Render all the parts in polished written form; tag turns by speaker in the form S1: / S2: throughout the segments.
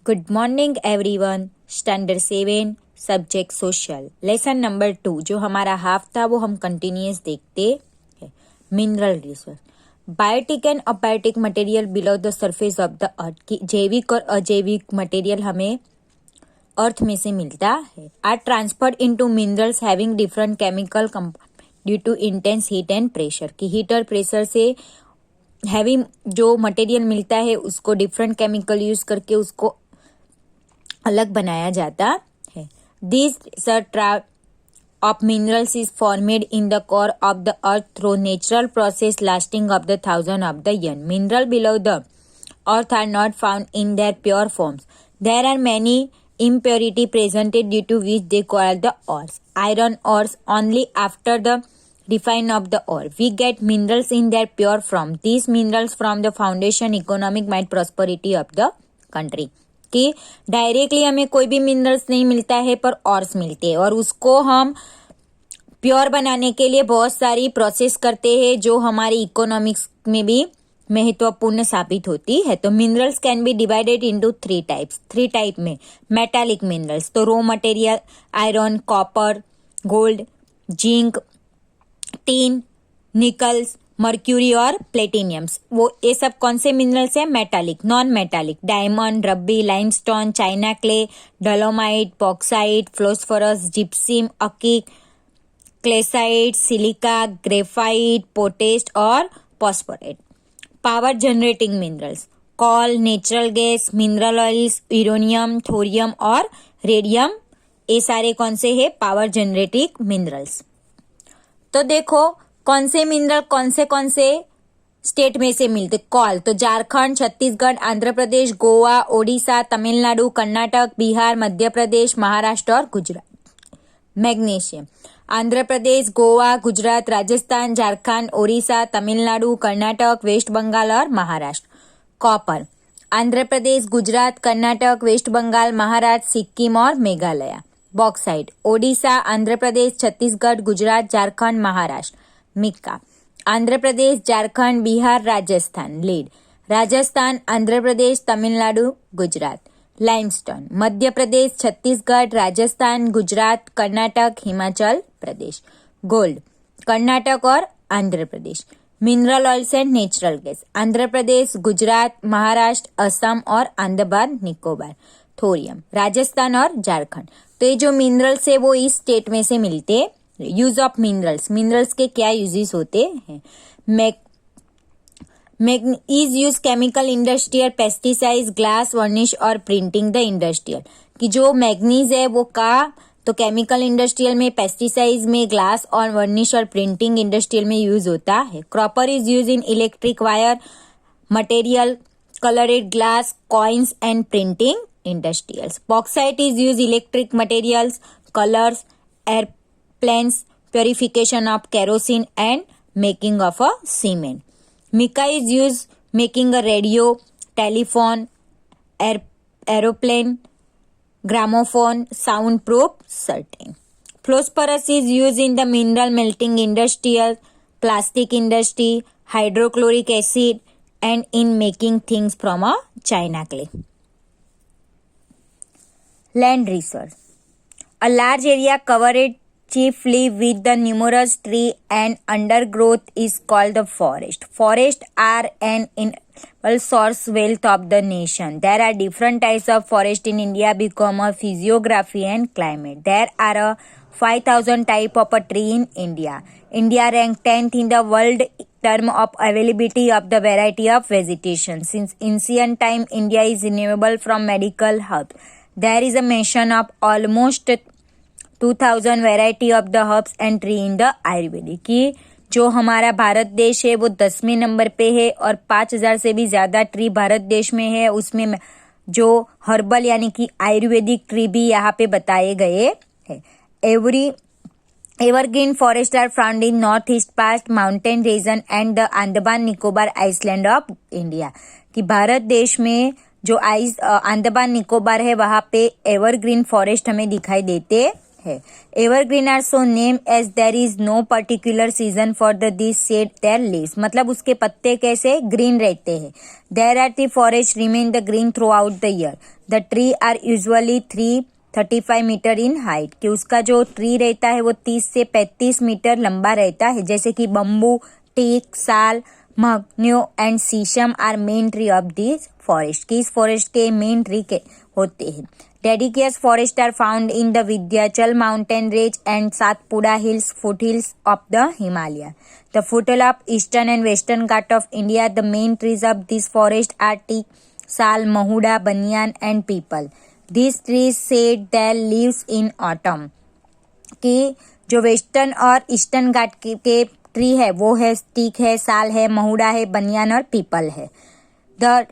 S1: Good morning everyone. Standard 7 subject social lesson number 2 जो हमारा half था वो हम कंटिन्यूस देखते हैं। Mineral resource, biotic and abiotic material below the surface of the earth की जैविक और अजैविक मटेरियल हमें अर्थ में से मिलता है। Are transferred into minerals having different chemical compound due to intense heat and pressure की हीट और प्रेशर से हैवी जो मटेरियल मिलता है उसको डिफरेंट केमिकल यूज करके उसको अलग बनाया जाता है। This of minerals is formed in the core of the earth through natural process lasting of the thousands of the years. Minerals below the earth are not found in their pure forms. There are many impurities presented due to which they call the ores. Iron ores only after the refine of the ore. We get minerals in their pure form. These minerals form the foundation economic might prosperity of the country. कि directly हमें कोई भी minerals नहीं मिलता है पर ऑर्स मिलते हैं और उसको हम प्योर बनाने के लिए बहुत सारी प्रोसेस करते हैं जो हमारी इकोनॉमिक्स में भी महत्वपूर्ण साबित होती है। तो minerals can be divided into 3 types. 3 type में मेटालिक मिनरल्स, तो raw material iron, copper, gold, zinc, tin, nickels, mercury और प्लेटिनियम्स। वो ये सब कौन से मिनरल्स हैं? Metallic. Non metallic diamond, ruby, limestone, china clay, dolomite, bauxite, phosphorus, gypsum, अकीक, क्लेसाइट, सिलिका, ग्रेफाइट, पोटेश और phosphate. Power generating minerals coal, natural gas, mineral oils, uranium, thorium और रेडियम, ये सारे कौन से है? Power generating minerals. तो देखो कौन से मिनरल कौन से स्टेट में से मिलते? कॉल तो झारखंड, छत्तीसगढ़, आंध्र प्रदेश, गोवा, ओडिशा, तमिलनाडु, कर्नाटक, बिहार, मध्य प्रदेश, महाराष्ट्र और गुजरात। मैग्नीशियम आंध्र प्रदेश, गोवा, गुजरात, राजस्थान, झारखंड, ओडिशा, तमिलनाडु, कर्नाटक, वेस्ट बंगाल और महाराष्ट्र। कॉपर आंध्र प्रदेश, गुजरात, कर्नाटक, वेस्ट बंगाल, महाराष्ट्र, सिक्किम और Meghalaya. Bauxite Odisha, Andhra Pradesh, Chhattisgarh, Gujarat, Jharkhand, Maharashtra. Mica Andhra Pradesh, Jharkhand, Bihar, Rajasthan. Lead Rajasthan, Andhra Pradesh, Tamil Nadu, Gujarat. Limestone Madhya Pradesh, Chhattisgarh, Rajasthan, Gujarat, Karnataka, Himachal Pradesh. Gold Karnataka और Andhra Pradesh. Mineral oils and natural gas Andhra Pradesh, Gujarat, Maharashtra, Assam और अंडमान निकोबार। थोरियम राजस्थान और झारखंड। तो ये जो मिनरल्स है वो इस स्टेट में से मिलते। यूज ऑफ मिनरल्स, मिनरल्स के क्या यूजेस होते हैं? Is use chemical industrial, pesticide, glass, वर्निश और प्रिंटिंग द इंडस्ट्रियल। कि जो मैग्नीज है वो का तो केमिकल इंडस्ट्रियल में, पेस्टिसाइड में, ग्लास और वर्निश और प्रिंटिंग इंडस्ट्रियल में यूज होता है। Copper is use in electric wire, material, coloured glass, coins and printing industrials. Bauxite is use electric materials, colours, airplanes, purification of kerosene and making of a cement. Mica is used making a radio, telephone, aeroplane, gramophone, soundproof certain. Phosphorus is used in the mineral melting industry, plastic industry, hydrochloric acid and in making things from a china clay. Land resource, a large area covered chiefly with the numerous tree and undergrowth is called the forest. Forests are an invaluable source wealth of the nation. There are different types of forest in India become a physiography and climate. There are a 5,000 type of a tree in India. India ranked 10th in the world in term of availability of the variety of vegetation. Since ancient time, India is renewable from medical herbs. There is a mention of almost 2000 variety of the herbs and tree in the Ayurvedic. की जो हमारा भारत देश है वो 10वें number पे है और 5000 से भी ज्यादा ट्री भारत देश में है। उसमें जो हर्बल यानी कि आयुर्वेदिक ट्री भी यहाँ पे बताए गए हैं। Evergreen forest are found in north east past mountain region and the Andaman Nicobar island of India. कि भारत देश में जो अंडमान निकोबार है वहां पे एवरग्रीन फॉरेस्ट हमें दिखाई देते है। Evergreen are so name as there is no particular season for the this shade their leaves, मतलब उसके पत्ते कैसे ग्रीन रहते हैं। There are the forest remain the green throughout the year. The tree are usually 335 metre in height, कि उसका जो tree रहता है वो 30 से 35 मीटर लंबा रहता है। जैसे कि bamboo, teak, sal, mahogany and sheesham are main tree of this forest, की इस फॉरेस्ट के मेन ट्री के होते हैं। Deciduous forests are found in the Vindhyachal mountain range and Satpura hills foothills of the Himalaya. The foothill of eastern and western Ghat of India. The main trees of this forest are teak, sal, mahuda, banyan and peepal. These trees shed their leaves in autumn. कि जो western और eastern घाट के tree है वो है teak है, साल है, महुड़ा है, बनियान और पीपल है। The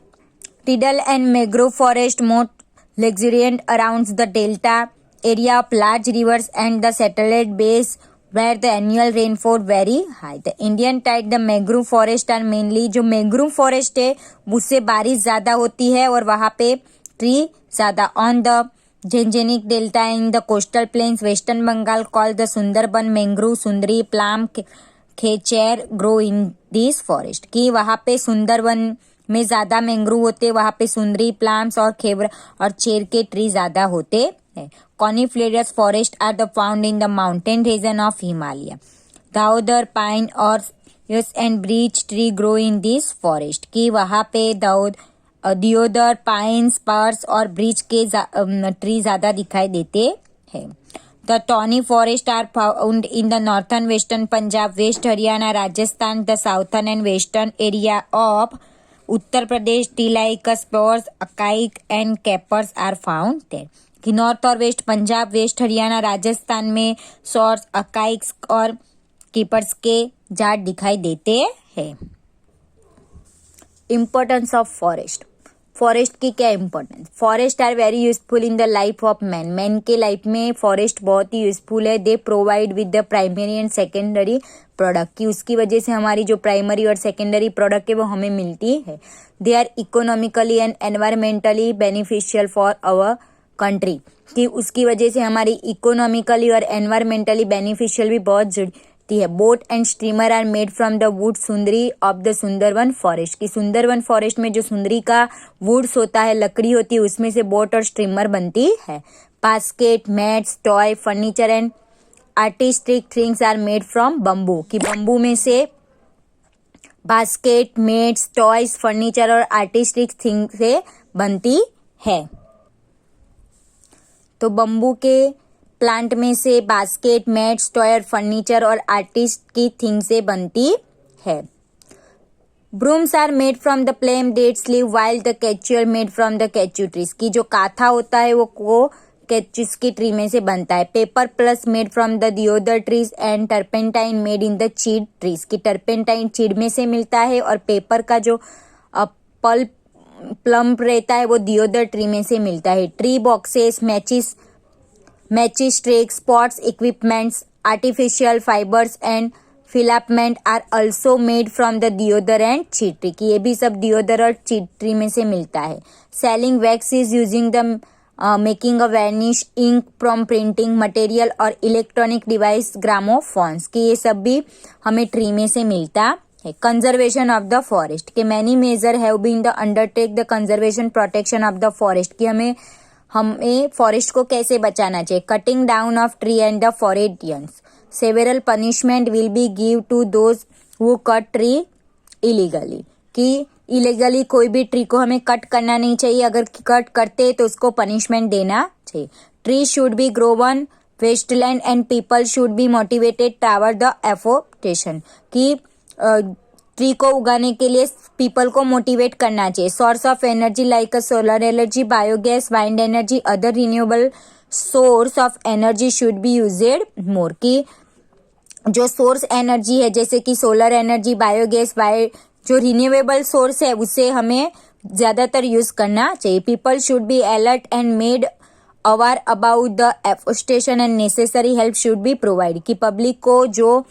S1: tidal and mangrove forest most luxuriant around the delta area of large rivers and the satellite bays where the annual rainfall very high. The Indian type the mangrove forest are mainly, जो mangrove forest है उससे बारिश ज्यादा होती है और वहां पे ट्री ज्यादा। On the Gangetic delta in the coastal plains western Bengal called the Sundarban mangrove, Sundari, प्लाम, खेचेर grow in this forest, कि वहां पे सुंदरबन में ज्यादा मैंग्रोव होते, वहां पे सुंदरी, प्लाम्स और खेवर और चेर के ट्री ज्यादा होते हैं। Coniferous forest are the found in the mountain region of Himalaya. Deodar, pine और yes and birch tree grow in this forest, कि वहां पे दियोदर, पाइन, पर्स और ब्रीच के ट्री ज्यादा दिखाई देते हैं। The thorny forest are found in the northern western Punjab, west Haryana, Rajasthan, the southern and western area of Uttar Pradesh. टीलाइकस, स्पर्स, अकाइक and capers are found there, कि नॉर्थ और वेस्ट पंजाब, वेस्ट हरियाणा, राजस्थान में सॉर्स, अकाइक्स और कीपर्स के झाड़ दिखाई देते हैं। Importance of forest. फॉरेस्ट की क्या importance? Forest are very useful in the life of man, man के लाइफ में फॉरेस्ट बहुत ही यूजफुल है। They provide with the primary and secondary product, की उसकी वजह से हमारी जो प्राइमरी और सेकेंडरी प्रोडक्ट है वो हमें मिलती है। They are economically and environmentally beneficial for our country, कि उसकी वजह से हमारी इकोनॉमिकली और एनवायरमेंटली बेनिफिशियल भी बहुत जुड़ती है। Boat and steamer are made from the wood sundari of the Sundarban forest, की सुंदरवन फॉरेस्ट में जो सुंदरी का वुड्स होता है, लकड़ी होती है, उसमें से बोट और स्टीमर बनती है। Basket, mats, toy, furniture and artistic things are made from bamboo, कि बम्बू में से बास्केट, मेट्स, टॉयज, फर्नीचर और आर्टिस्टिक थिंग्स से बनती है। तो बम्बू के प्लांट में से बास्केट, मैट्स, टॉय, फर्नीचर और आर्टिस्ट की थिंग से बनती है। Brooms are made from the palm dates leave while the catechu made from the catechu trees, की जो काथा होता है वो कैचूस की ट्री में से बनता है। Paper plus made from the Deodar trees and turpentine made in the चीड ट्रीज, की टर्पेंटाइन चीड में से मिलता है और पेपर का जो पल्प प्लम्प रहता है वो दियोदर ट्री में से मिलता है। Tree boxes, matches tracks, pots, equipments, artificial fibres and filament are also made from the deodar and chir tree, की ये भी सब दियोदर और चीड ट्री में से मिलता है। Sealing wax is using the making a varnish ink from printing material और इलेक्ट्रॉनिक डिवाइस, ग्रामोफोन्स, की ये सब भी हमें ट्री में से मिलता है। कंजर्वेशन ऑफ द फॉरेस्ट, के many major have been the undertake the conservation protection of the forest, की हमें फॉरेस्ट को कैसे बचाना चाहिए। Cutting down of tree and the फॉरेस्टियंस, several punishment will be give to those who cut tree illegally, कि illegally कोई भी ट्री को हमें कट करना नहीं चाहिए, अगर कट करते तो उसको पनिशमेंट देना चाहिए। Tree should be grown wasteland and people should be motivated toward the afforestation, कि ट्री को उगाने के लिए पीपल को मोटिवेट करना चाहिए। Source of energy like solar energy, biogas, wind energy, other renewable source of energy should be used मोर, की जो सोर्स एनर्जी है जैसे कि सोलर एनर्जी, बायोगैस, जो रिन्यूएबल सोर्स है उसे हमें ज्यादातर यूज करना चाहिए। People should be alert and made aware about the afforestation and necessary help should be provide, कि पब्लिक को जो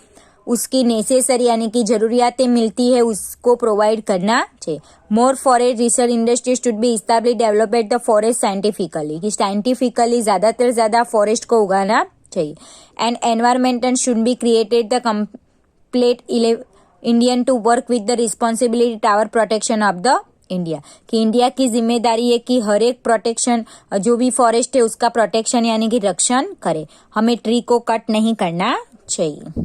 S1: उसकी नेसेसरी यानी कि जरूरियातें मिलती है उसको प्रोवाइड करना चाहिए। More forest research industry should be establish developed the forest scientifically, कि साइंटिफिकली ज्यादातर ज्यादा फॉरेस्ट को उगाना चाहिए। चाहिए। And environmental should be created the complete Indian to work with the responsibility toward protection of the India, कि India की जिम्मेदारी है कि हर एक प्रोटेक्शन जो भी फॉरेस्ट है उसका प्रोटेक्शन यानी कि रक्षण करे, हमें ट्री को कट नहीं करना चाहिए।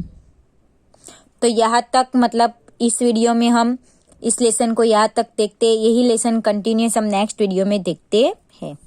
S1: तो यहाँ तक मतलब इस वीडियो में हम इस लेसन को यहाँ तक देखते हैं, यही लेसन कंटिन्यूस हम नेक्स्ट वीडियो में देखते हैं।